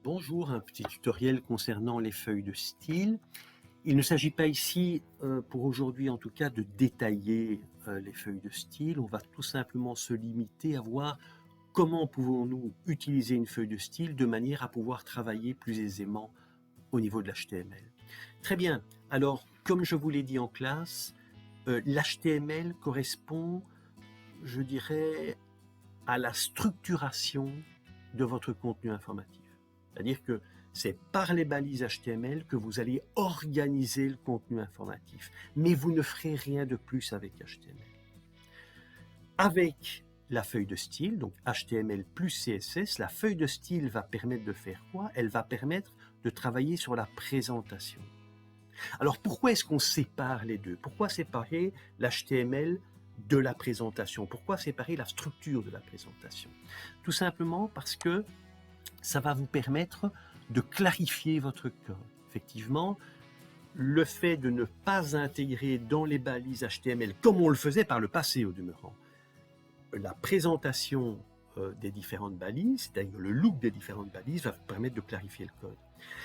Bonjour, un petit tutoriel concernant les feuilles de style. Il ne s'agit pas ici, pour aujourd'hui en tout cas, de détailler les feuilles de style. On va tout simplement se limiter à voir comment pouvons-nous utiliser une feuille de style de manière à pouvoir travailler plus aisément au niveau de l'HTML. Très bien, alors comme je vous l'ai dit en classe, l'HTML correspond, je dirais, à la structuration de votre contenu informatif. C'est-à-dire que c'est par les balises HTML que vous allez organiser le contenu informatif. Mais vous ne ferez rien de plus avec HTML. Avec la feuille de style, donc HTML plus CSS, la feuille de style va permettre de faire quoi? Elle va permettre de travailler sur la présentation. Alors pourquoi est-ce qu'on sépare les deux? Pourquoi séparer l'HTML de la présentation? Pourquoi séparer la structure de la présentation? Tout simplement parce que ça va vous permettre de clarifier votre code. Effectivement, le fait de ne pas intégrer dans les balises HTML, comme on le faisait par le passé au demeurant, la présentation des différentes balises, c'est-à-dire le look des différentes balises, va vous permettre de clarifier le code.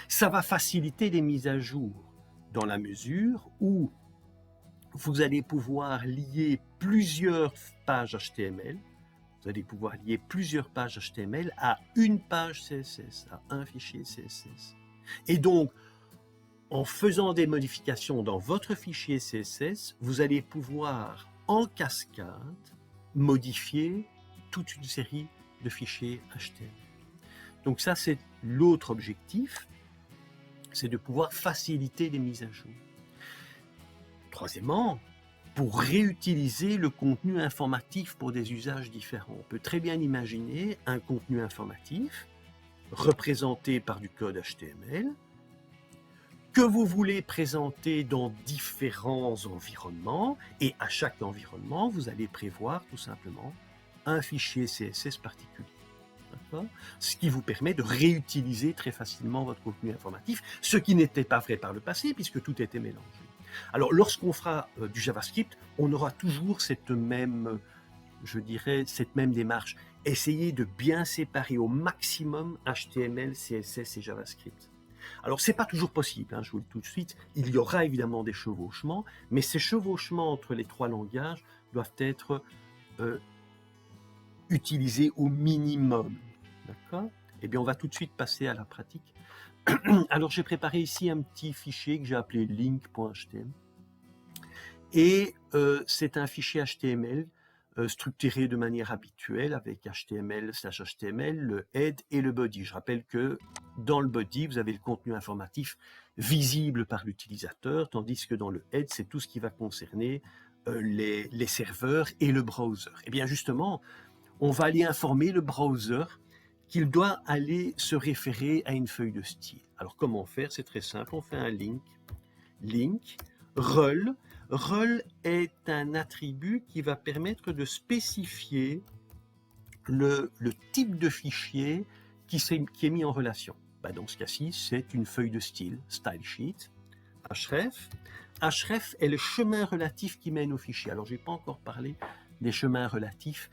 Ça va faciliter les mises à jour dans la mesure où vous allez pouvoir lier plusieurs pages HTML. Vous allez pouvoir lier plusieurs pages HTML à une page CSS, à un fichier CSS. Et donc, en faisant des modifications dans votre fichier CSS, vous allez pouvoir, en cascade, modifier toute une série de fichiers HTML. Donc ça, c'est l'autre objectif, c'est de pouvoir faciliter les mises à jour. Troisièmement, pour réutiliser le contenu informatif pour des usages différents. On peut très bien imaginer un contenu informatif représenté par du code HTML que vous voulez présenter dans différents environnements, et à chaque environnement, vous allez prévoir tout simplement un fichier CSS particulier. Ce qui vous permet de réutiliser très facilement votre contenu informatif, ce qui n'était pas vrai par le passé puisque tout était mélangé. Alors, lorsqu'on fera du JavaScript, on aura toujours cette même, je dirais, cette même démarche. Essayez de bien séparer au maximum HTML, CSS et JavaScript. Alors, ce n'est pas toujours possible, je vous le dis tout de suite. Il y aura évidemment des chevauchements, mais ces chevauchements entre les trois langages doivent être utilisés au minimum. D'accord ? Eh bien, on va tout de suite passer à la pratique. Alors, j'ai préparé ici un petit fichier que j'ai appelé link.html. Et c'est un fichier HTML structuré de manière habituelle avec HTML/HTML, le head et le body. Je rappelle que dans le body, vous avez le contenu informatif visible par l'utilisateur, tandis que dans le head, c'est tout ce qui va concerner les serveurs et le browser. Et bien justement, on va aller informer le browser qu'il doit aller se référer à une feuille de style. Alors comment faire? C'est très simple, on fait un link, rel. Rel est un attribut qui va permettre de spécifier le type de fichier qui est mis en relation. Dans ce cas-ci, c'est une feuille de style, style sheet, href. Href est le chemin relatif qui mène au fichier. Alors, je n'ai pas encore parlé des chemins relatifs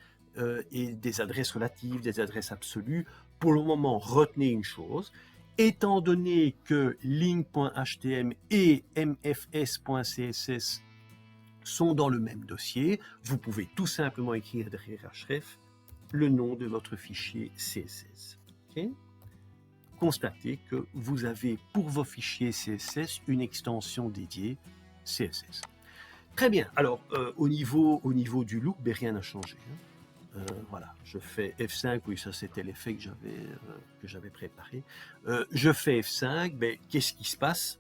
et des adresses relatives, des adresses absolues. Pour le moment, retenez une chose. Étant donné que link.html et mfs.css sont dans le même dossier, vous pouvez tout simplement écrire derrière href le nom de votre fichier CSS. Okay? Constatez que vous avez pour vos fichiers CSS une extension dédiée CSS. Très bien, alors au niveau du look, rien n'a changé. Voilà, je fais F5, oui, ça c'était l'effet que j'avais préparé. Je fais F5, qu'est-ce qui se passe?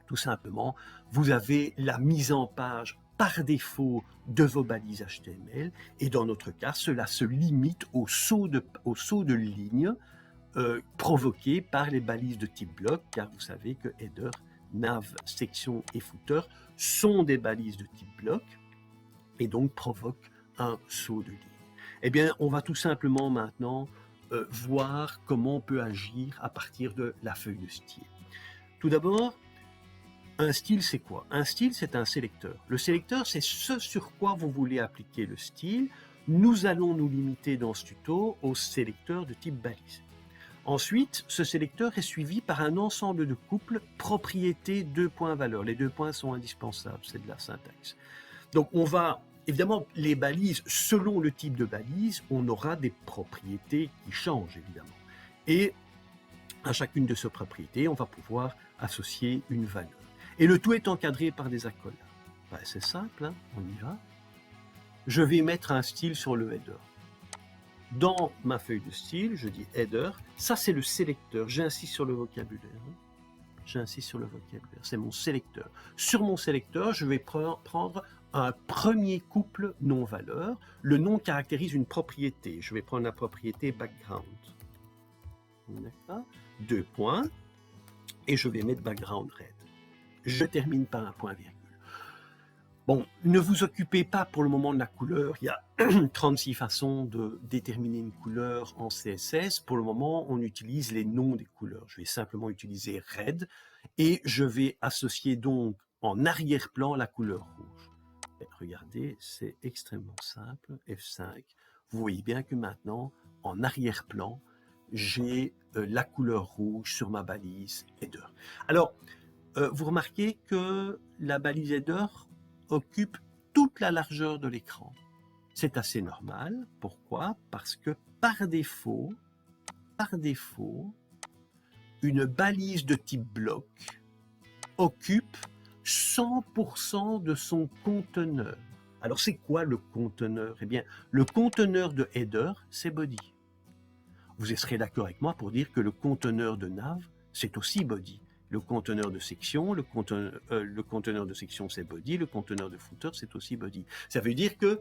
Tout simplement, vous avez la mise en page par défaut de vos balises HTML, et dans notre cas, cela se limite au saut de ligne provoqué par les balises de type bloc, car vous savez que header, nav, section et footer sont des balises de type bloc, et donc provoquent un saut de ligne. Eh bien, on va tout simplement maintenant voir comment on peut agir à partir de la feuille de style. Tout d'abord, un style, c'est quoi? Un style, c'est un sélecteur. Le sélecteur, c'est ce sur quoi vous voulez appliquer le style. Nous allons nous limiter dans ce tuto au sélecteur de type balise. Ensuite, ce sélecteur est suivi par un ensemble de couples propriété 2 points valeur. Les 2 points sont indispensables, c'est de la syntaxe. Donc on va, évidemment, les balises, selon le type de balise, on aura des propriétés qui changent, évidemment. Et à chacune de ces propriétés, on va pouvoir associer une valeur. Et le tout est encadré par des accolades. Ben, c'est simple, hein, on y va. Je vais mettre un style sur le header. Dans ma feuille de style, je dis header, ça c'est le sélecteur, j'insiste sur le vocabulaire. J'insiste sur le vocabulaire, c'est mon sélecteur. Sur mon sélecteur, je vais prendre un premier couple non-valeur. Le nom caractérise une propriété. Je vais prendre la propriété background. D'accord ? 2 points. Et je vais mettre background red. Je termine par un point virgule. Bon, ne vous occupez pas pour le moment de la couleur. Il y a 36 façons de déterminer une couleur en CSS. Pour le moment, on utilise les noms des couleurs. Je vais simplement utiliser red et je vais associer donc en arrière-plan la couleur rouge. Et regardez, c'est extrêmement simple. F5. Vous voyez bien que maintenant, en arrière-plan, j'ai la couleur rouge sur ma balise header. Alors, vous remarquez que la balise header occupe toute la largeur de l'écran. C'est assez normal. Pourquoi? Parce que par défaut, une balise de type bloc occupe 100% de son conteneur. Alors c'est quoi le conteneur? Eh bien, le conteneur de header, c'est body. Vous serez d'accord avec moi pour dire que le conteneur de nav, c'est aussi body. Le conteneur de section, le conteneur de section c'est body, le conteneur de footer c'est aussi body. Ça veut dire que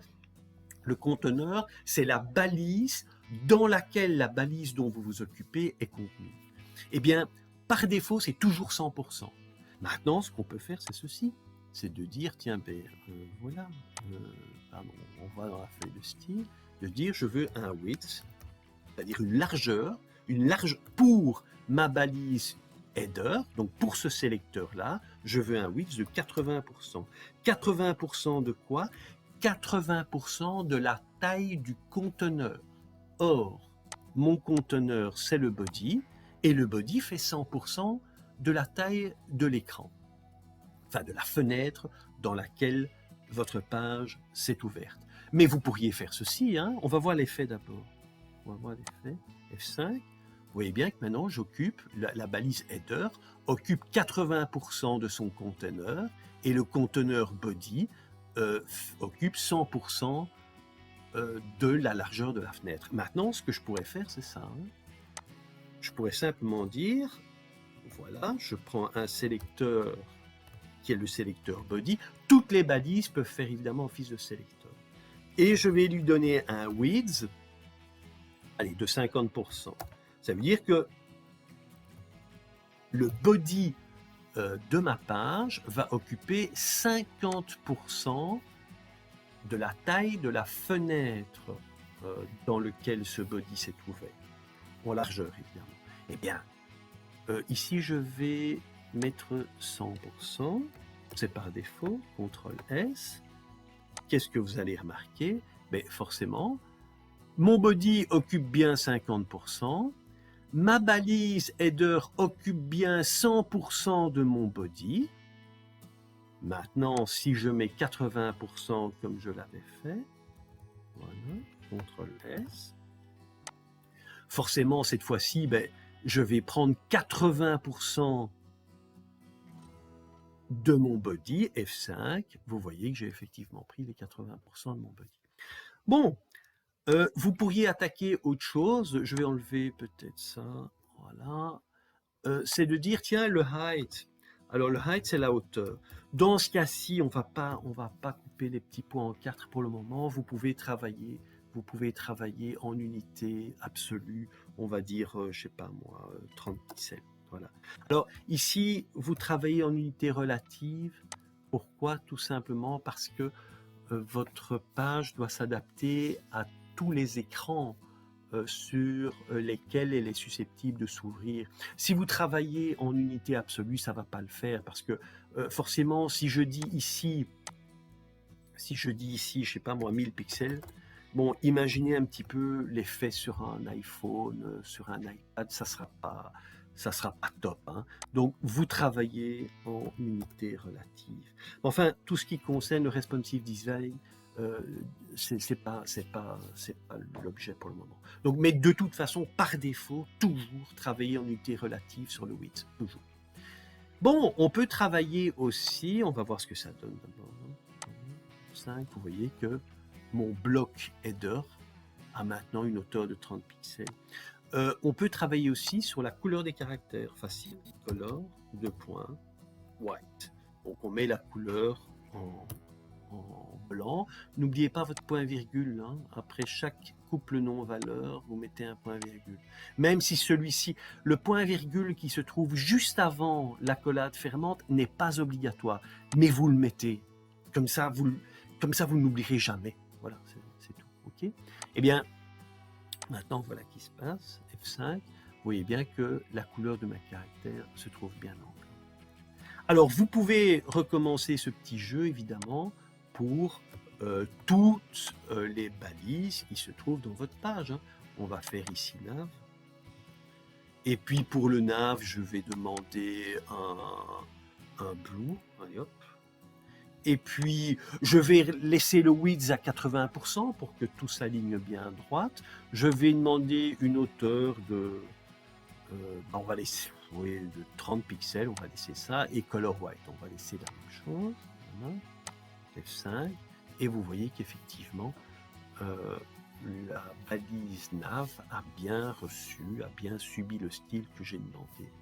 le conteneur, c'est la balise dans laquelle la balise dont vous vous occupez est contenue. Eh bien, par défaut, c'est toujours 100%. Maintenant, ce qu'on peut faire, c'est ceci. C'est de dire, tiens, voilà, on va dans la feuille de style, de dire, je veux un width, c'est-à-dire une largeur pour ma balise header, donc pour ce sélecteur-là, je veux un width de 80%. 80% de quoi? 80% de la taille du conteneur. Or, mon conteneur, c'est le body, et le body fait 100% de la taille de l'écran, enfin de la fenêtre dans laquelle votre page s'est ouverte. Mais vous pourriez faire ceci, hein? On va voir l'effet d'abord. On va voir l'effet, F5. Vous voyez bien que maintenant, j'occupe, la balise header occupe 80% de son conteneur et le conteneur body occupe 100% de la largeur de la fenêtre. Maintenant, ce que je pourrais faire, c'est ça. Hein. Je pourrais simplement dire, voilà, je prends un sélecteur qui est le sélecteur body. Toutes les balises peuvent faire évidemment office de sélecteur. Et je vais lui donner un width, allez, de 50%. Ça veut dire que le body de ma page va occuper 50% de la taille de la fenêtre dans laquelle ce body s'est ouvert, en largeur évidemment. Eh bien, ici je vais mettre 100%, c'est par défaut, CTRL S. Qu'est-ce que vous allez remarquer? Ben, forcément, mon body occupe bien 50%, ma balise header occupe bien 100% de mon body. Maintenant, si je mets 80% comme je l'avais fait, voilà, CTRL S, forcément, cette fois-ci, ben, je vais prendre 80% de mon body, F5. Vous voyez que j'ai effectivement pris les 80% de mon body. Bon, vous pourriez attaquer autre chose. Je vais enlever peut-être ça. Voilà. C'est de dire, tiens, le height. Alors, le height, c'est la hauteur. Dans ce cas-ci, on va pas couper les petits points en 4 pour le moment. Vous pouvez travailler en unité absolue. On va dire, je sais pas moi, 30 pixels. Voilà. Alors, ici, vous travaillez en unité relative. Pourquoi? Tout simplement parce que votre page doit s'adapter à tous les écrans sur lesquels elle est susceptible de s'ouvrir. Si vous travaillez en unité absolue, ça ne va pas le faire parce que forcément, si je dis ici, je sais pas moi, 1000 pixels, Bon, imaginez un petit peu l'effet sur un iPhone, sur un iPad, ça sera pas top, hein. Donc, vous travaillez en unité relative. Enfin, tout ce qui concerne le responsive design, c'est pas l'objet pour le moment. Donc, mais de toute façon, par défaut, toujours travailler en unité relative sur le width, toujours. Bon, on peut travailler aussi, on va voir ce que ça donne d'abord. 5, vous voyez que mon bloc header a maintenant une hauteur de 30 pixels. On peut travailler aussi sur la couleur des caractères. Facile, color, white. Donc on met la couleur en blanc. N'oubliez pas votre point-virgule, hein. Après chaque couple nom-valeur, vous mettez un point-virgule. Même si celui-ci, le point-virgule qui se trouve juste avant l'accolade fermante n'est pas obligatoire, mais vous le mettez. Comme ça, vous ne l'oublierez jamais. Voilà, c'est tout. Ok. Eh bien, maintenant, voilà qui se passe. F5. Vous voyez bien que la couleur de ma caractère se trouve bien en blanc. Alors, vous pouvez recommencer ce petit jeu, évidemment, pour toutes les balises qui se trouvent dans votre page, hein. On va faire ici nav. Et puis, pour le nav, je vais demander un blue. Allez, hop. Et puis, je vais laisser le width à 80% pour que tout s'aligne bien à droite. Je vais demander une hauteur de... on va laisser de 30 pixels, on va laisser ça. Et color white, on va laisser la même chose. Voilà. F5. Et vous voyez qu'effectivement, la balise nav a bien reçu, a bien subi le style que j'ai demandé.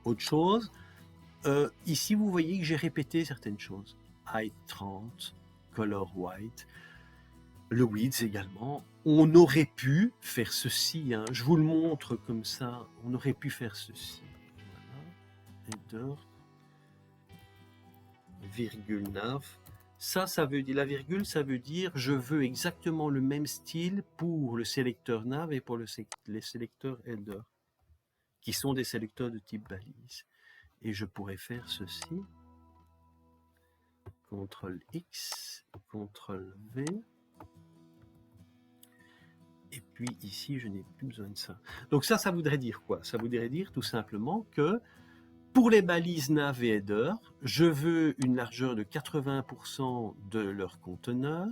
Autre chose, ici vous voyez que j'ai répété certaines choses. Height 30, color white, le width également. On aurait pu faire ceci, hein. Je vous le montre comme ça, on aurait pu faire ceci. Voilà. Header, virgule nav. Ça veut dire, la virgule, ça veut dire je veux exactement le même style pour le sélecteur nav et pour les sélecteurs header, qui sont des sélecteurs de type balise. Et je pourrais faire ceci. CTRL X, CTRL V. Et puis ici, je n'ai plus besoin de ça. Donc ça voudrait dire quoi? Ça voudrait dire tout simplement que pour les balises nav et header, je veux une largeur de 80% de leur conteneur,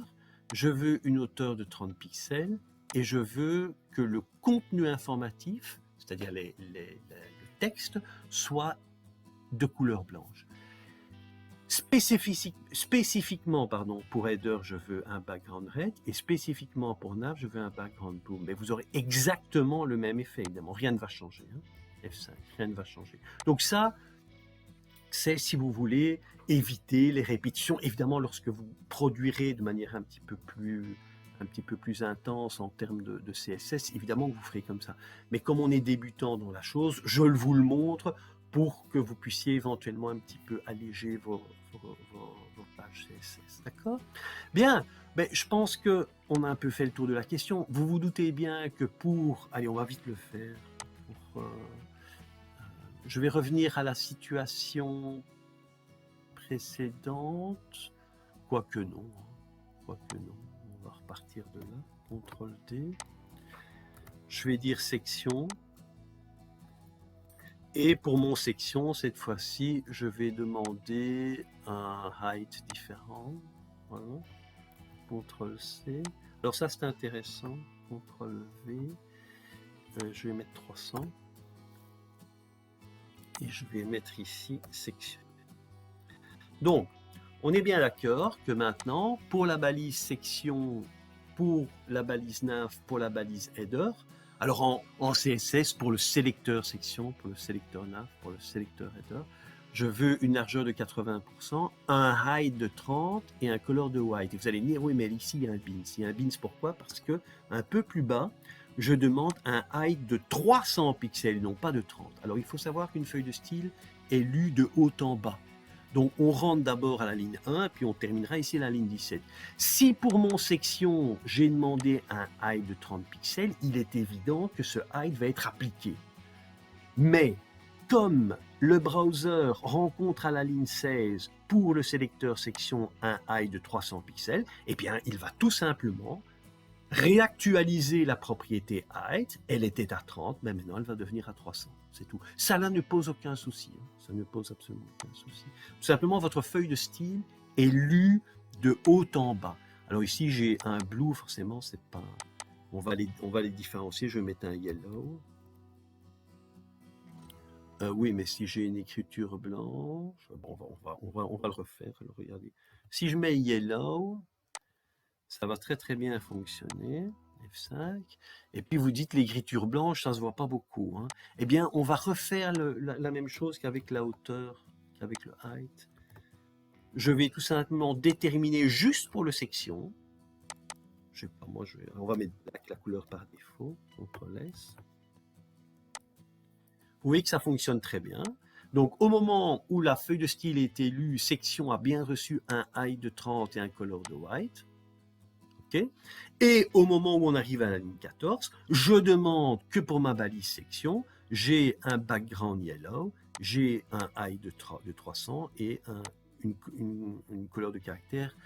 je veux une hauteur de 30 pixels et je veux que le contenu informatif, c'est-à-dire le texte, soit de couleur blanche. Spécifiquement, pour header, je veux un background red et spécifiquement pour nav, je veux un background blue. Mais vous aurez exactement le même effet, évidemment. Rien ne va changer. Hein. F5, rien ne va changer. Donc ça, c'est, si vous voulez, éviter les répétitions. Évidemment, lorsque vous produirez de manière un petit peu plus intense en termes de CSS, évidemment que vous ferez comme ça. Mais comme on est débutant dans la chose, je vous le montre pour que vous puissiez éventuellement un petit peu alléger vos pages CSS. D'accord? Bien, ben, je pense qu'on a un peu fait le tour de la question. Vous vous doutez bien que allez, on va vite le faire. Je vais revenir à la situation précédente. Quoique non. On va repartir de là. CTRL D. Je vais dire section. Et pour mon section, cette fois-ci, je vais demander un height différent. Voilà. CTRL C. Alors ça, c'est intéressant. CTRL V. Je vais mettre 300. Et je vais mettre ici section. Donc, on est bien d'accord que maintenant, pour la balise section, pour la balise nav, pour la balise header, alors en CSS, pour le sélecteur section, pour le sélecteur nav, pour le sélecteur header, je veux une largeur de 80%, un height de 30 et un color de white. Et vous allez me dire, oui, mais ici, il y a un bins. Il y a un bins, pourquoi? Parce que un peu plus bas, je demande un height de 300 pixels, non pas de 30. Alors, il faut savoir qu'une feuille de style est lue de haut en bas. Donc, on rentre d'abord à la ligne 1, puis on terminera ici à la ligne 17. Si pour mon section, j'ai demandé un height de 30 pixels, il est évident que ce height va être appliqué. Mais, comme le browser rencontre à la ligne 16 pour le sélecteur section un height de 300 pixels, eh bien, il va tout simplement réactualiser la propriété height, elle était à 30, mais maintenant elle va devenir à 300, c'est tout. Ça là ne pose aucun souci, hein. Ça ne pose absolument aucun souci. Tout simplement, votre feuille de style est lue de haut en bas. Alors ici, j'ai un blue, forcément, c'est pas... On va les différencier, je vais mettre un yellow. Oui, mais si j'ai une écriture blanche, bon, on va le refaire, alors regardez. Si je mets yellow, ça va très très bien fonctionner. F5. Et puis vous dites l'écriture blanche, ça se voit pas beaucoup, hein. Eh bien, on va refaire la même chose qu'avec la hauteur, qu'avec le height. Je vais tout simplement déterminer juste pour le section. Je sais pas, moi, on va mettre la couleur par défaut. CTRL S. Vous voyez que ça fonctionne très bien. Donc, au moment où la feuille de style est élue, section a bien reçu un height de 30 et un color de white. Okay. Et au moment où on arrive à la ligne 14, je demande que pour ma balise section, j'ai un background yellow, j'ai un height de 300 et une couleur de caractère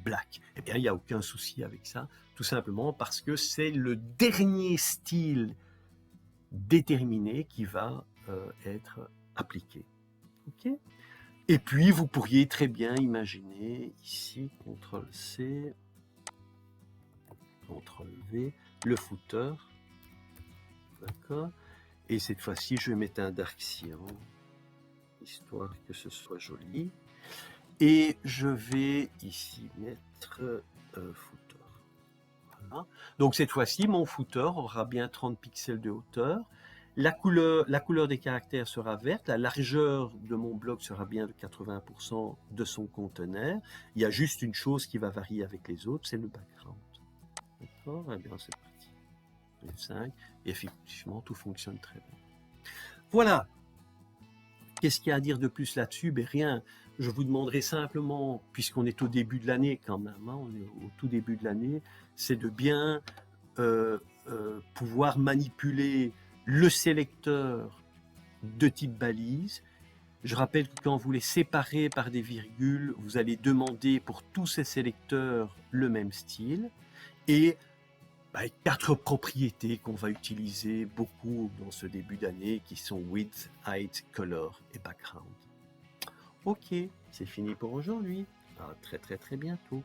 black. Eh bien, il n'y a aucun souci avec ça, tout simplement parce que c'est le dernier style déterminé qui va être appliqué. Okay. Et puis, vous pourriez très bien imaginer ici, CTRL-C, CTRL-V, le footer. D'accord. Et cette fois-ci, je vais mettre un dark cyan, histoire que ce soit joli. Et je vais ici mettre footer. Voilà. Donc cette fois-ci, mon footer aura bien 30 pixels de hauteur. La couleur des caractères sera verte, la largeur de mon bloc sera bien de 80% de son conteneur. Il y a juste une chose qui va varier avec les autres, c'est le background. D'accord. Eh bien, c'est parti. F5. Et effectivement, tout fonctionne très bien. Voilà. Qu'est-ce qu'il y a à dire de plus là-dessus? Ben rien. Je vous demanderai simplement, puisqu'on est au début de l'année quand même, hein, on est au tout début de l'année, c'est de bien pouvoir manipuler le sélecteur de type balise. Je rappelle que quand vous les séparez par des virgules, vous allez demander pour tous ces sélecteurs le même style. Et 4 propriétés qu'on va utiliser beaucoup dans ce début d'année qui sont width, height, color et background. Ok, c'est fini pour aujourd'hui. À très très très bientôt.